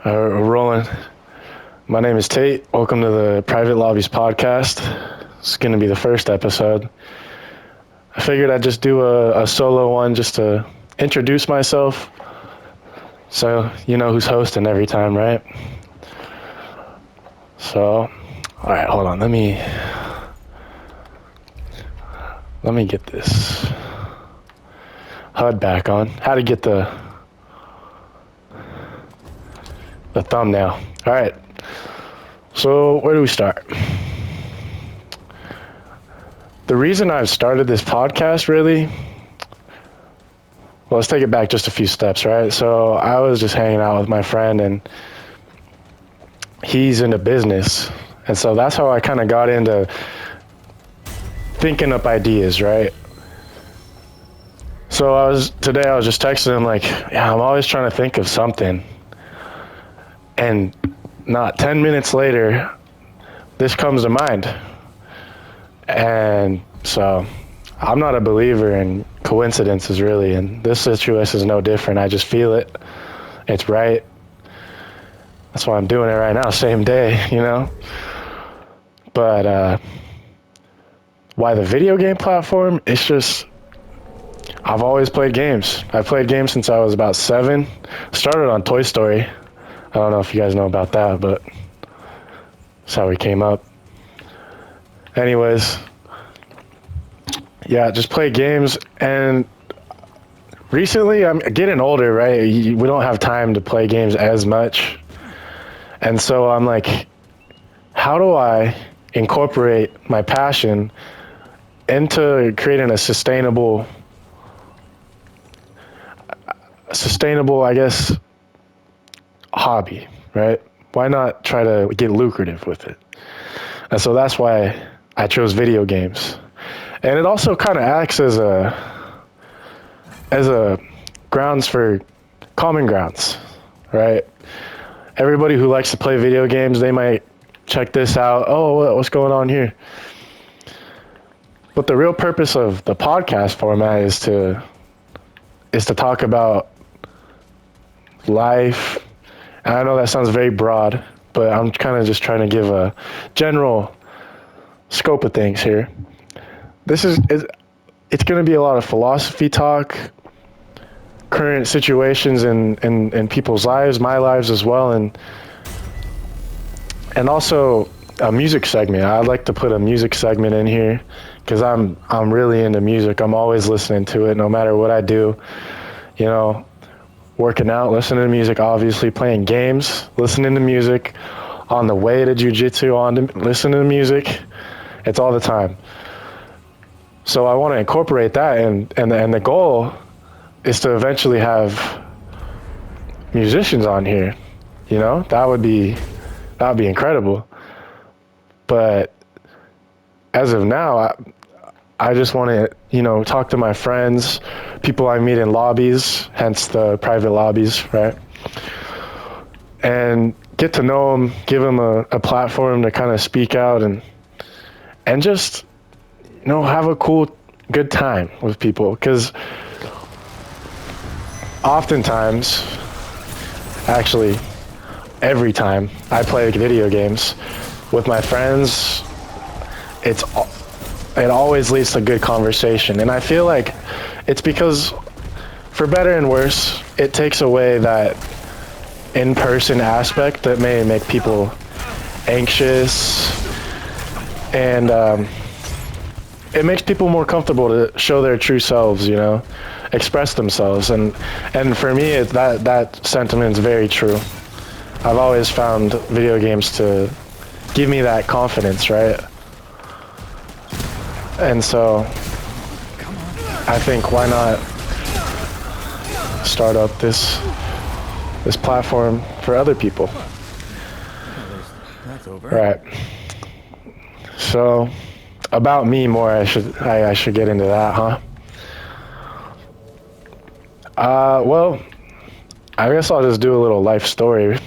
We're rolling. My name is Tate. Welcome to the Private Lobbies podcast. It's going to be the first episode. I figured I'd just do a solo one just to introduce myself. So you know who's hosting every time, right? So, all right, hold on. Let me get this HUD back on. How to get the thumbnail. All right. So where do we start? The reason I've started this podcast, really, well, let's take it back just a few steps, right? So I was just hanging out with my friend, and he's into business. And so that's how I kind of got into thinking up ideas, right? So today I was just texting him like, yeah, I'm always trying to think of something. And not 10 minutes later, this comes to mind. And so I'm not a believer in coincidences, really, and this situation is no different. I just feel it. It's right. That's why I'm doing it right now, same day, you know? But why the video game platform? It's just, I've always played games. I've played games since I was about 7. Started on Toy Story. I don't know if you guys know about that, but that's how we came up. Anyways, yeah, just play games. And recently, I'm getting older, right? We don't have time to play games as much. And so I'm like, how do I incorporate my passion into creating a sustainable, I guess, hobby, right? Why not try to get lucrative with it? And so that's why I chose video games. And it also kind of acts as a grounds for common grounds, right? Everybody who likes to play video games, they might check this out. Oh, what's going on here? But the real purpose of the podcast format is to talk about life. And I know that sounds very broad, but I'm kind of just trying to give a general scope of things here. It's going to be a lot of philosophy talk, current situations in people's lives, my lives as well, and also a music segment. I'd like to put a music segment in here because I'm really into music. I'm always listening to it no matter what I do. You know, working out, listening to music, obviously playing games, listening to music, on the way to jiu-jitsu, listening to music. It's all the time. So I want to incorporate that, and the goal is to eventually have musicians on here. You know, that would be incredible. But as of now, I just want to, talk to my friends, people I meet in lobbies, hence the private lobbies, right? And get to know them, give them a platform to kind of speak out and just, have a good time with people. Because oftentimes, actually, every time I play video games with my friends, it always leads to good conversation. And I feel like it's because, for better and worse, it takes away that in-person aspect that may make people anxious, and it makes people more comfortable to show their true selves, express themselves. And for me, that sentiment is very true. I've always found video games to give me that confidence, right? And so I think, why not start up this platform for other people? That's over. Right. So about me more, I should get into that, huh? Well, I guess I'll just do a little life story.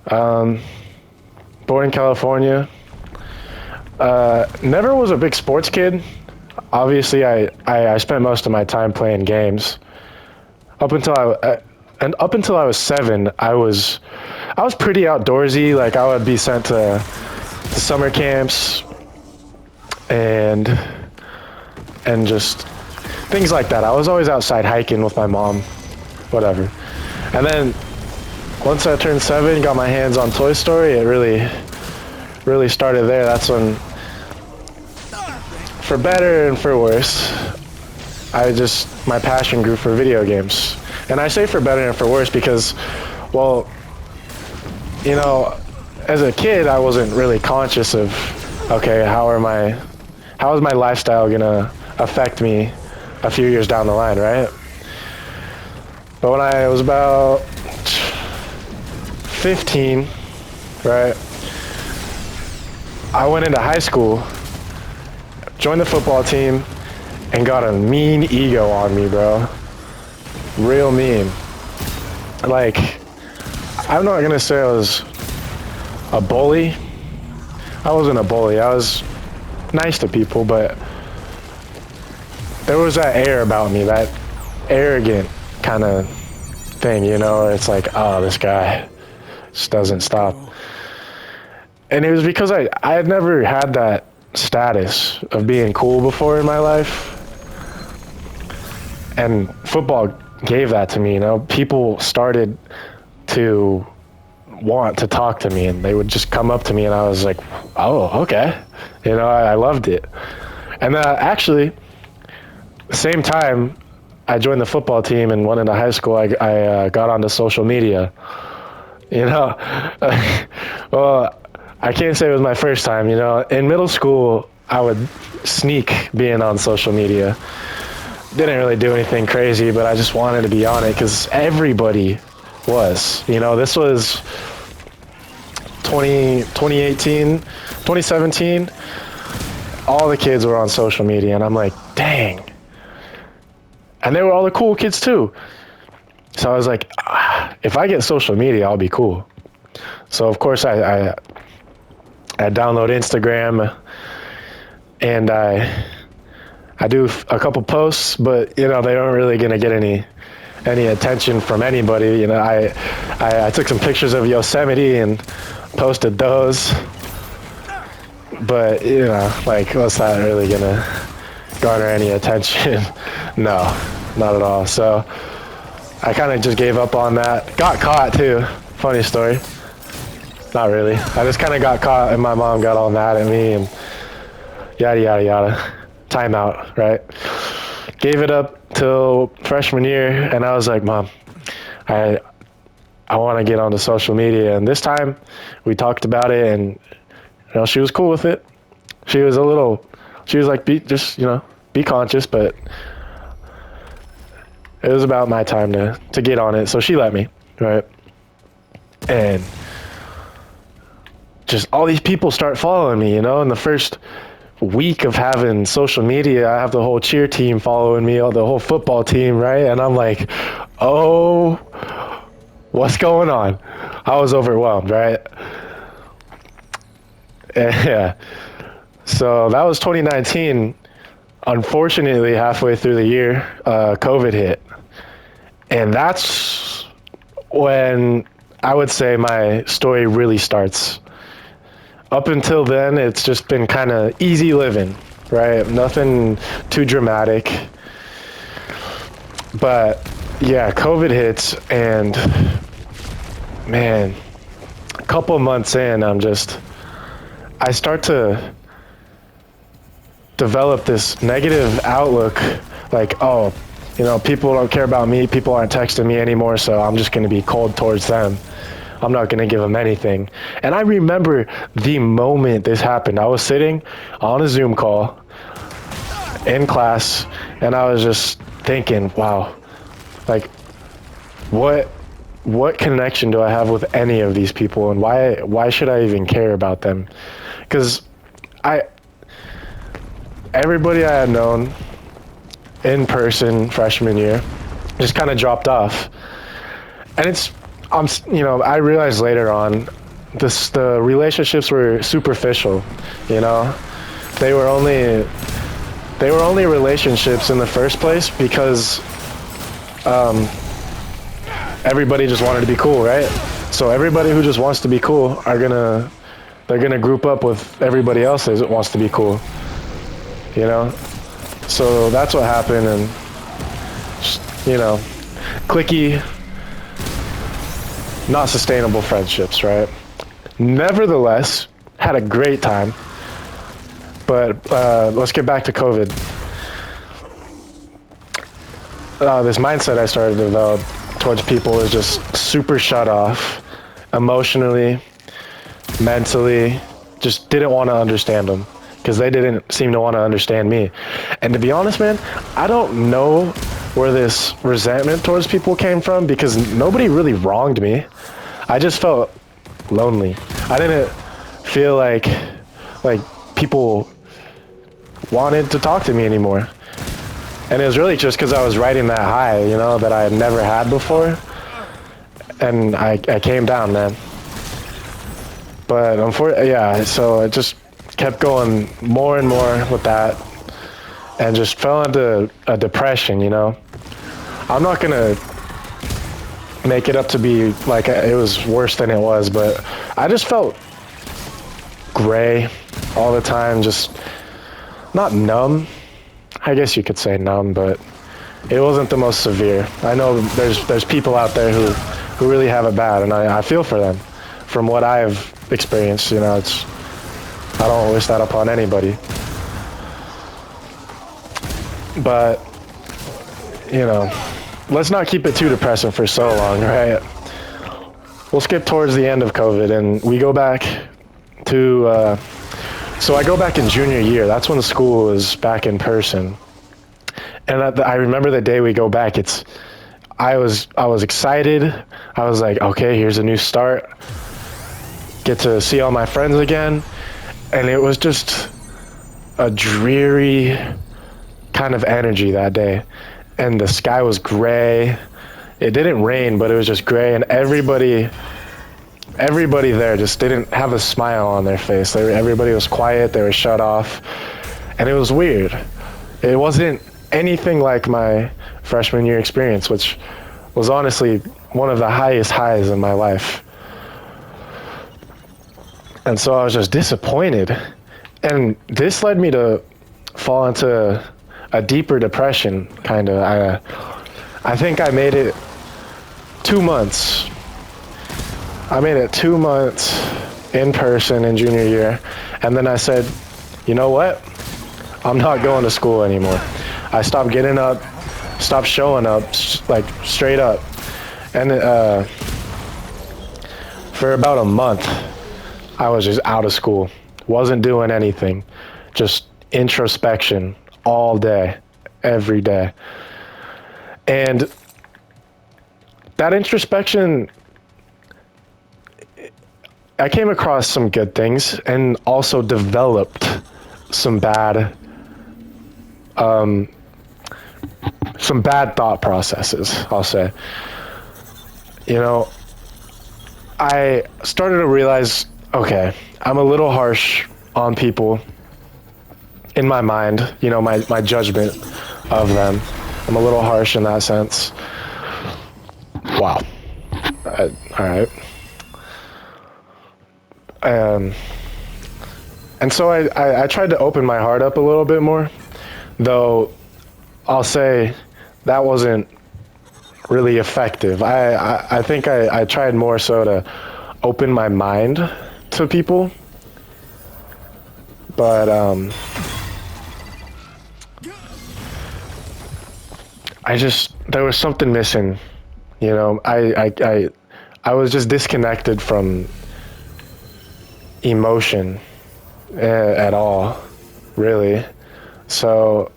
Born in California. Never was a big sports kid. Obviously, I spent most of my time playing games. Up until And up until I was 7, I was pretty outdoorsy. Like I would be sent to summer camps and just things like that. I was always outside hiking with my mom, whatever. And then once I turned 7, got my hands on Toy Story, it really started there. That's when, for better and for worse, my passion grew for video games. And I say for better and for worse because, well, you know, as a kid, I wasn't really conscious of, okay, how is my lifestyle gonna affect me a few years down the line, right? But when I was about 15, right, I went into high school, joined the football team, and got a mean ego on me, bro. Real mean. Like, I'm not gonna say I was a bully. I wasn't a bully. I was nice to people, but there was that air about me, that arrogant kind of thing, you know? It's like, oh, this guy just doesn't stop. And it was because I had never had that status of being cool before in my life. And football gave that to me, you know? People started to want to talk to me, and they would just come up to me, and I was like, oh, okay. You know, I loved it. And actually, same time I joined the football team and went into high school, I got onto social media. You know, well, I can't say it was my first time, you know. In middle school, I would sneak being on social media. Didn't really do anything crazy, but I just wanted to be on it because everybody was. You know, this was 2018, 2017. All the kids were on social media, and I'm like, dang. And they were all the cool kids too. So I was like, if I get social media, I'll be cool. So of course I download Instagram, and I do a couple posts, but you know, they aren't really gonna get any attention from anybody. You know, I took some pictures of Yosemite and posted those, but you know, like, what's that really gonna garner any attention? No, not at all. So I kind of just gave up on that. Got caught too. Funny story. Not really. I just kind of got caught, and my mom got all mad at me and yada yada yada. Timeout, right? Gave it up till freshman year, and I was like, Mom, I want to get onto social media. And this time we talked about it, and you know, she was cool with it. She was like, be conscious, but it was about my time to get on it. So she let me, right? And just all these people start following me, you know. In the first week of having social media, I have the whole cheer team following me, the whole football team, right? And I'm like, oh, what's going on? I was overwhelmed, right? Yeah. So that was 2019. Unfortunately, halfway through the year, COVID hit. And that's when I would say my story really starts. Up until then, it's just been kind of easy living, right? Nothing too dramatic. But yeah, COVID hits, and man, a couple months in, I start to develop this negative outlook, like, oh, you know, people don't care about me, people aren't texting me anymore, so I'm just gonna be cold towards them. I'm not gonna give them anything. And I remember the moment this happened. I was sitting on a Zoom call in class, and I was just thinking, wow, like, what connection do I have with any of these people, and why should I even care about them? Because everybody I had known in person freshman year just kind of dropped off. And I realized later on, the relationships were superficial, you know. They were only relationships in the first place because everybody just wanted to be cool, right? So everybody who just wants to be cool they're gonna group up with everybody else that wants to be cool, you know? So that's what happened, and just, cliquey, not sustainable friendships, right? Nevertheless, had a great time. But let's get back to COVID. This mindset I started to develop towards people is just super shut off, emotionally, mentally, just didn't want to understand them because they didn't seem to want to understand me. And to be honest, man, I don't know where this resentment towards people came from because nobody really wronged me. I just felt lonely. I didn't feel like people wanted to talk to me anymore. And it was really just because I was riding that high, that I had never had before. And I came down, man. But unfortunately, yeah, so I just kept going more and more with that and just fell into a depression, I'm not going to make it up to be like it was worse than it was, but I just felt gray all the time, just not numb. I guess you could say numb, but it wasn't the most severe. I know there's people out there who really have it bad, and I feel for them. From what I've experienced, I don't wish that upon anybody. But, let's not keep it too depressing for so long, right? We'll skip towards the end of COVID, and we go back to, so I go back in junior year. That's when the school is back in person. And I remember the day we go back, I was excited. I was like, okay, here's a new start. Get to see all my friends again. And it was just a dreary kind of energy that day. And the sky was gray. It didn't rain, but it was just gray. And everybody there just didn't have a smile on their face. Everybody was quiet. They were shut off. And it was weird. It wasn't anything like my freshman year experience, which was honestly one of the highest highs in my life. And so I was just disappointed. And this led me to fall into a deeper depression, kind of. I think I made it 2 months. I made it 2 months in person in junior year. And then I said, you know what? I'm not going to school anymore. I stopped getting up, stopped showing up, like straight up. And for about a month, I was just out of school. Wasn't doing anything. Just introspection all day, every day. And that introspection, I came across some good things and also developed some bad thought processes, I'll say. I started to realize, okay, I'm a little harsh on people in my mind, my judgment of them. I'm a little harsh in that sense. Wow. All right. And so I tried to open my heart up a little bit more, though I'll say that wasn't really effective. I think I tried more so to open my mind to people, but there was something missing, I was just disconnected from emotion at all, really. So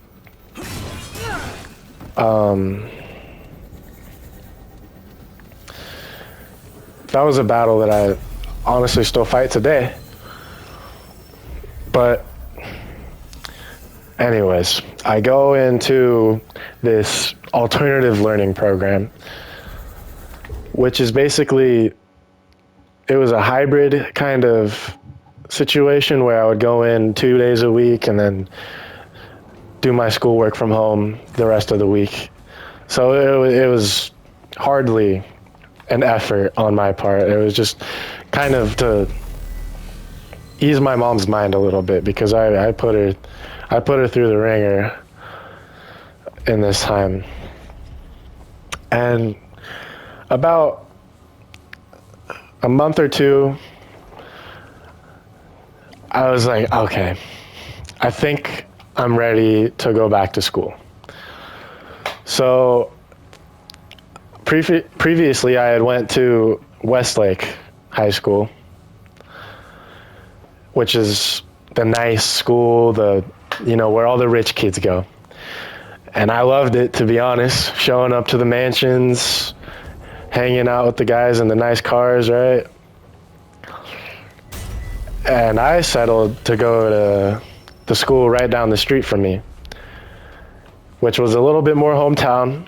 that was a battle that I honestly still fight today. But anyways, I go into this alternative learning program, which is basically, it was a hybrid kind of situation where I would go in 2 days a week and then do my schoolwork from home the rest of the week. So it was hardly an effort on my part. It was just kind of to ease my mom's mind a little bit, because I put her through the ringer in this time. And about a month or two, I was like, okay, I think I'm ready to go back to school. So previously I had went to Westlake High School, which is the nice school, where all the rich kids go. And I loved it, to be honest, showing up to the mansions, hanging out with the guys in the nice cars, right? And I settled to go to the school right down the street from me, which was a little bit more hometown,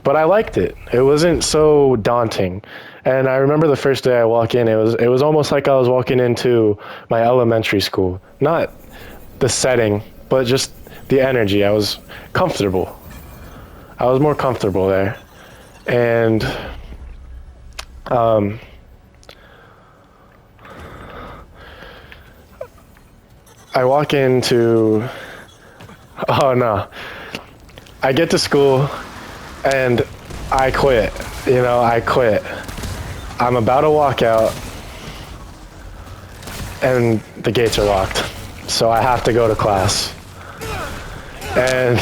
but I liked it. It wasn't so daunting. And I remember the first day I walked in, it was almost like I was walking into my elementary school. Not the setting, but just the energy. I was comfortable. I was more comfortable there. And I walk into, oh no, I get to school and I quit. I quit. I'm about to walk out and the gates are locked. So I have to go to class. And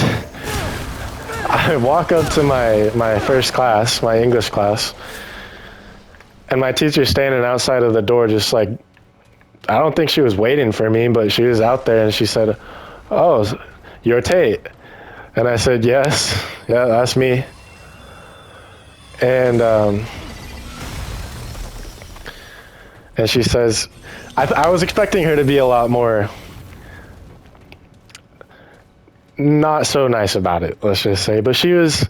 I walk up to my first class, my English class, and my teacher's standing outside of the door just like, I don't think she was waiting for me, but she was out there and she said, "Oh, you're Tate." And I said, "Yes, yeah, that's me." And she says, I was expecting her to be a lot more not so nice about it, let's just say. But she was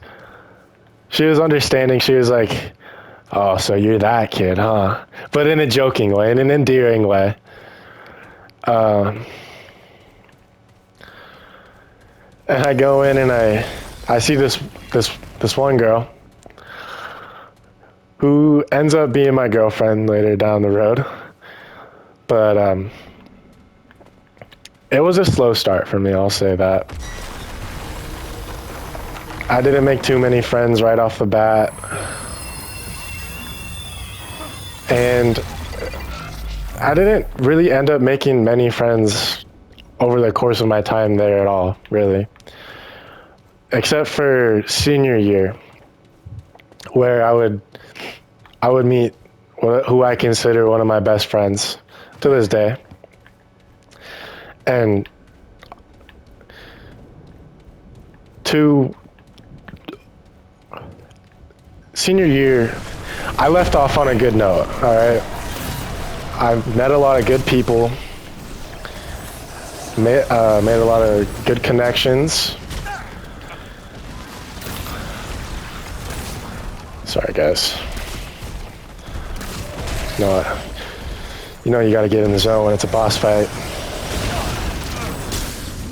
understanding. She was like, "Oh, so you're that kid, huh?" But in a joking way, in an endearing way. And I go in and I see this one girl who ends up being my girlfriend later down the road. But it was a slow start for me, I'll say that. I didn't make too many friends right off the bat. And I didn't really end up making many friends over the course of my time there at all, really. Except for senior year, where I would meet who I consider one of my best friends to this day. And senior year, I left off on a good note, all right? I've met a lot of good people, made a lot of good connections. Sorry, guys. You gotta get in the zone when it's a boss fight.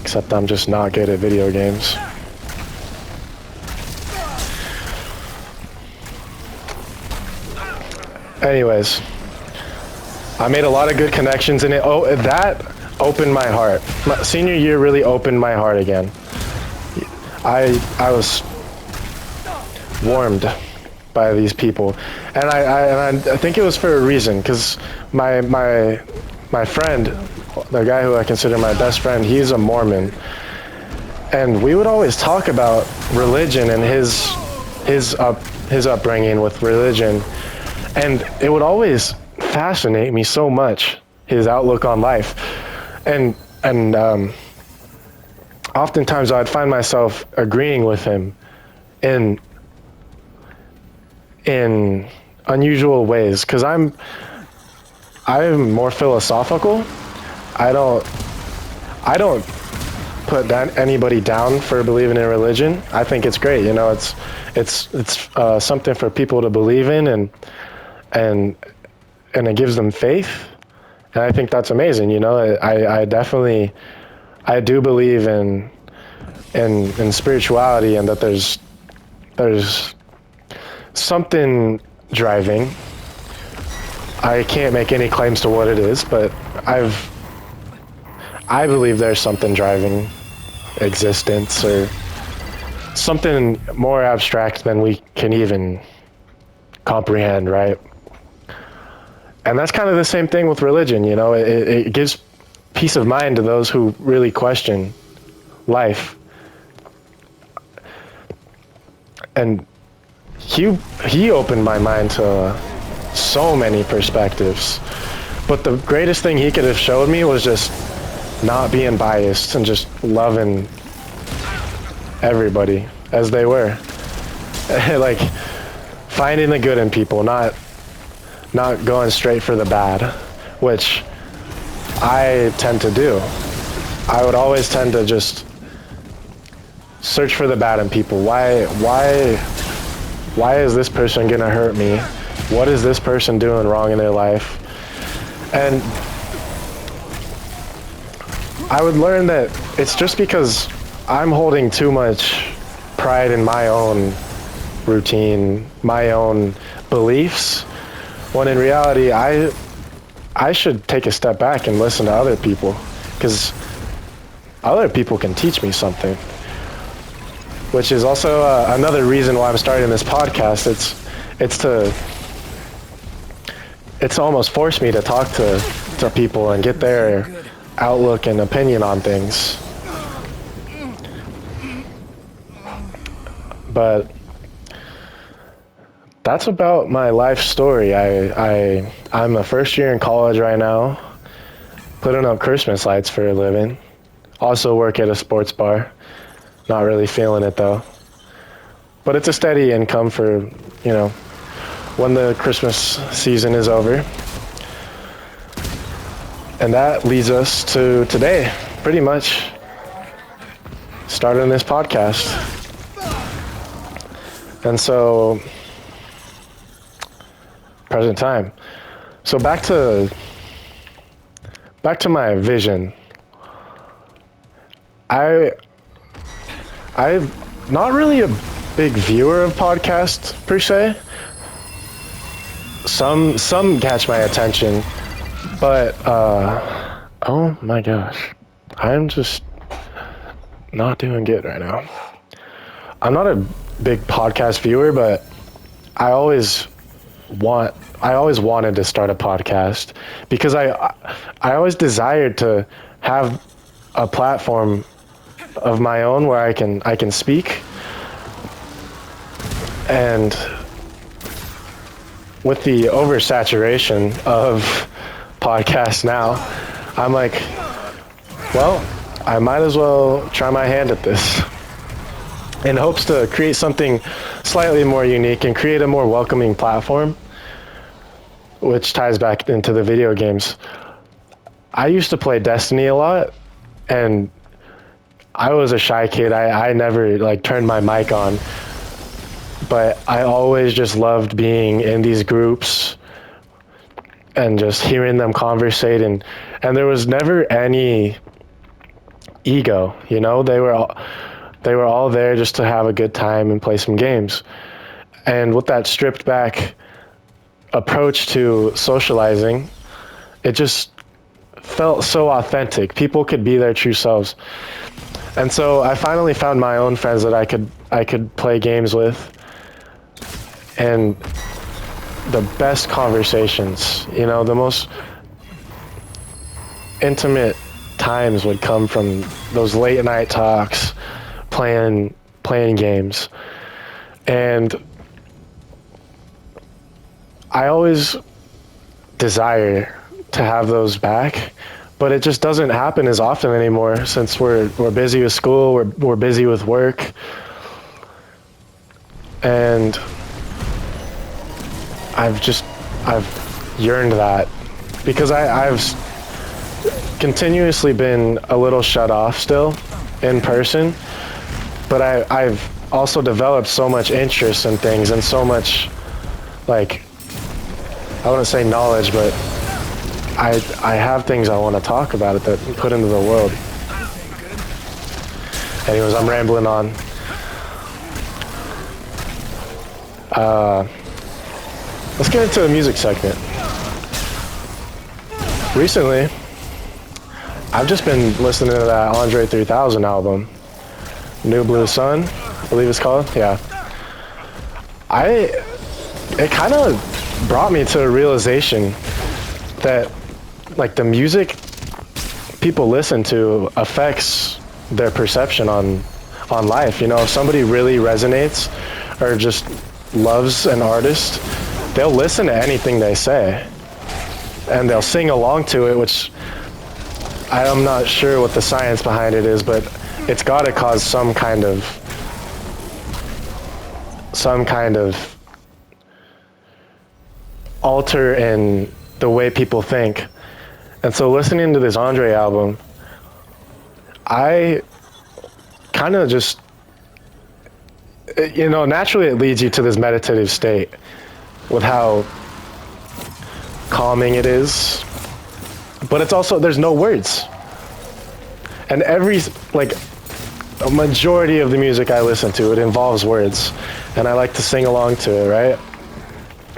Except I'm just not good at video games. Anyways, I made a lot of good connections in it. Oh, that opened my heart. My senior year really opened my heart again. I was warmed by these people, and I think it was for a reason, because my friend, the guy who I consider my best friend, he's a Mormon, and we would always talk about religion and his upbringing with religion, and it would always fascinate me so much, his outlook on life, and oftentimes I'd find myself agreeing with him in unusual ways, because I'm more philosophical. I don't put anybody down for believing in religion. I think it's great. It's something for people to believe in, and it gives them faith, and I think that's amazing. I definitely do believe in spirituality, and that there's something driving. I can't make any claims to what it is, but I believe there's something driving existence, or something more abstract than we can even comprehend, right? And that's kind of the same thing with religion, you know. It gives peace of mind to those who really question life. And he opened my mind to so many perspectives. But the greatest thing he could have showed me was just not being biased and just loving everybody as they were. Like finding the good in people, not going straight for the bad, which I tend to do. I would always tend to just search for the bad in people. Why is this person gonna hurt me? What is this person doing wrong in their life? And I would learn that it's just because I'm holding too much pride in my own routine, my own beliefs, when in reality, I should take a step back and listen to other people, because other people can teach me something. Which is also another reason why I'm starting this podcast. It's almost forced me to talk to people and get their outlook and opinion on things. But that's about my life story. I'm a first year in college right now, putting up Christmas lights for a living. Also work at a sports bar. Not really feeling it though. But it's a steady income for, you know, when the Christmas season is over. And that leads us to today, pretty much. Starting this podcast. And so, present time. So back to my vision. I'm not really a big viewer of podcasts per se. Some catch my attention, but oh my gosh, I'm just not doing good right now. I'm not a big podcast viewer, but I always wanted to start a podcast because I always desired to have a platform of my own where I can speak. And with the oversaturation of podcasts now, I'm like, well, I might as well try my hand at this, in hopes to create something slightly more unique and create a more welcoming platform, which ties back into the video games. I used to play Destiny a lot, and I was a shy kid. I never like turned my mic on, but I always just loved being in these groups and just hearing them conversate, and there was never any ego, you know. They were all there just to have a good time and play some games. And with that stripped back approach to socializing, it just felt so authentic. People could be their true selves. And so I finally found my own friends that I could play games with, and the best conversations, you know, the most intimate times would come from those late night talks, playing games. And I always desire to have those back, but it just doesn't happen as often anymore since we're busy with school, we're busy with work. And I've yearned that, because I've continuously been a little shut off still in person, but I've also developed so much interest in things and so much, like, I wouldn't say knowledge, but I have things I want to talk about it, that put into the world. Anyways, I'm rambling on. let's get into the music segment. Recently, I've just been listening to that Andre 3000 album, New Blue Sun, I believe it's called. Yeah. It kind of brought me to a realization that, like, the music people listen to affects their perception on life. You know, if somebody really resonates or just loves an artist, they'll listen to anything they say and they'll sing along to it, which I'm not sure what the science behind it is, but it's got to cause some kind of alter in the way people think. And so listening to this Andre album, I kind of just, you know, naturally it leads you to this meditative state with how calming it is, but it's also, there's no words. And a majority of the music I listen to, it involves words, and I like to sing along to it, right?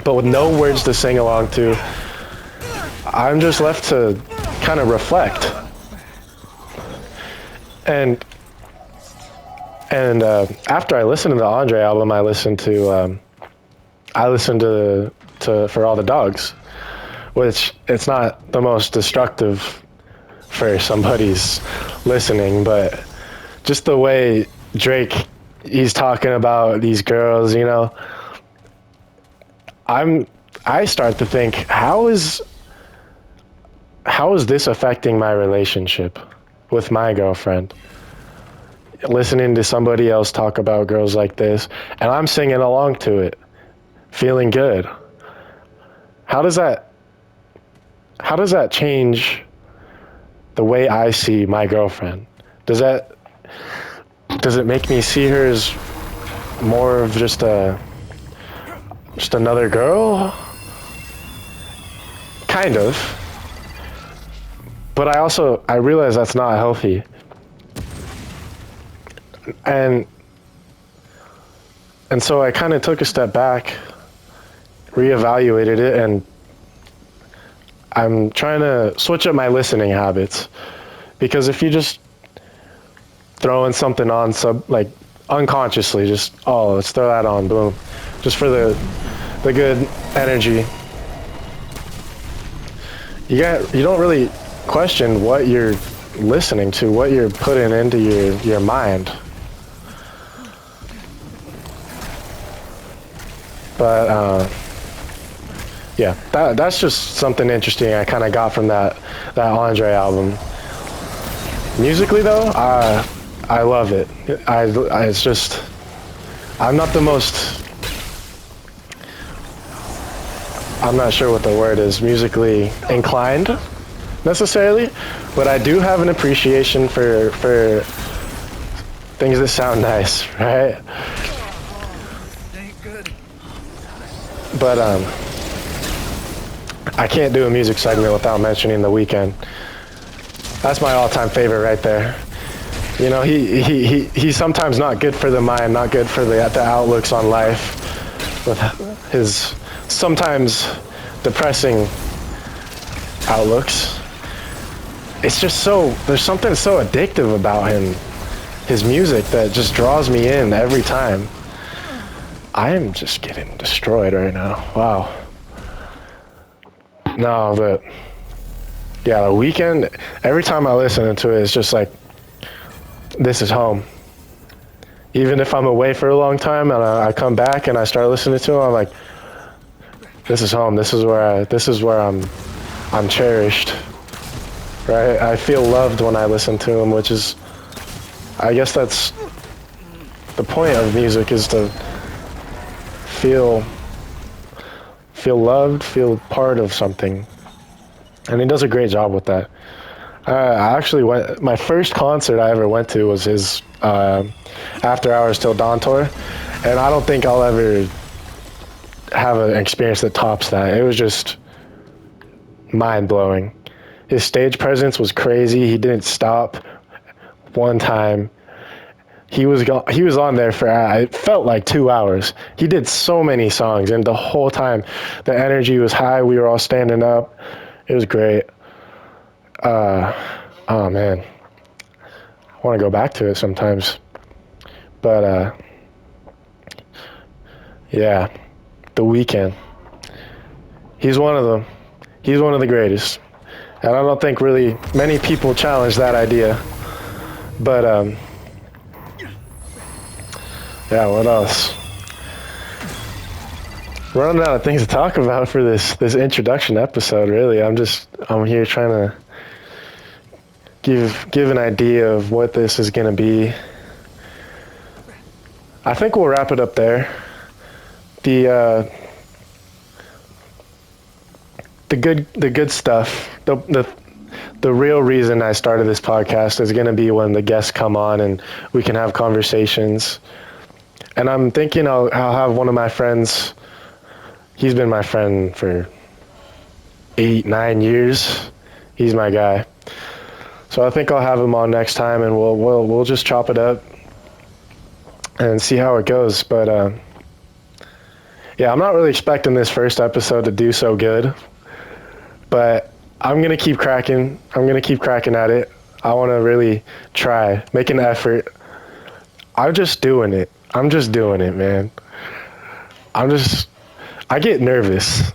But with no words to sing along to, I'm just left to kind of reflect. And after I listened to the Andre album, I listened to For All the Dogs, which it's not the most destructive for somebody's listening, but just the way Drake, he's talking about these girls, you know, I start to think, how is this affecting my relationship with my girlfriend? Listening to somebody else talk about girls like this, and I'm singing along to it, feeling good. How does that change the way I see my girlfriend? Does it make me see her as more of just another girl? Kind of. But I realize that's not healthy. And so I kind of took a step back, reevaluated it, and I'm trying to switch up my listening habits. Because if you just throwing something on like unconsciously, just, oh, let's throw that on, boom, just for the good energy, you don't really question what you're listening to, what you're putting into your mind. But yeah, that's just something interesting I kind of got from that Andre album. Musically though, I love it. It's just, I'm not sure what the word is, musically inclined necessarily, but I do have an appreciation for things that sound nice, right? But I can't do a music segment without mentioning The Weeknd. That's my all-time favorite right there. You know, he's sometimes not good for the mind, not good for the outlooks on life, with his sometimes depressing outlooks. It's just there's something so addictive about him, his music, that just draws me in every time. I am just getting destroyed right now. Wow. No, but yeah, The Weeknd, every time I listen to it, it's just like, this is home. Even if I'm away for a long time and I come back and I start listening to him, I'm like, this is home. This is where I'm cherished. Right? I feel loved when I listen to him, which is, I guess that's the point of music, is to feel loved, feel part of something. And he does a great job with that. I actually my first concert I ever went to was his After Hours Till Dawn tour, and I don't think I'll ever have an experience that tops that. It was just mind-blowing. His stage presence was crazy. He didn't stop one time. He was on there for it felt like 2 hours. He did so many songs, and the whole time the energy was high. We were all standing up. It was great. Oh man, I want to go back to it sometimes. But yeah, The Weeknd. He's one of them. He's one of the greatest, and I don't think really many people challenge that idea. But yeah, what else? Running out of things to talk about for this introduction episode. Really, I'm here trying to give an idea of what this is gonna be. I think we'll wrap it up there. The good stuff. The real reason I started this podcast is gonna be when the guests come on and we can have conversations. And I'm thinking I'll have one of my friends. He's been my friend for 8-9 years. He's my guy. So I think I'll have him on next time, and we'll just chop it up and see how it goes. But yeah, I'm not really expecting this first episode to do so good, but I'm gonna keep cracking. I'm gonna keep cracking at it. I want to really try, make an effort. I'm just doing it. I'm just doing it, man. I get nervous.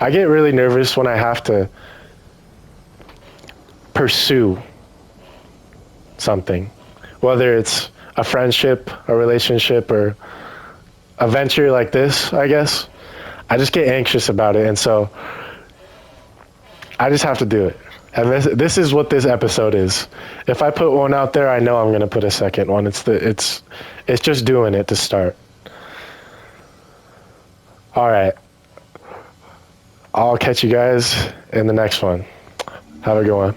I get really nervous when I have to pursue something, whether it's a friendship, a relationship, or a venture like this, I guess. I just get anxious about it, and so I just have to do it. And this is what this episode is. If I put one out there, I know I'm going to put a second one. It's just doing it to start. All right. I'll catch you guys in the next one. Have a good one.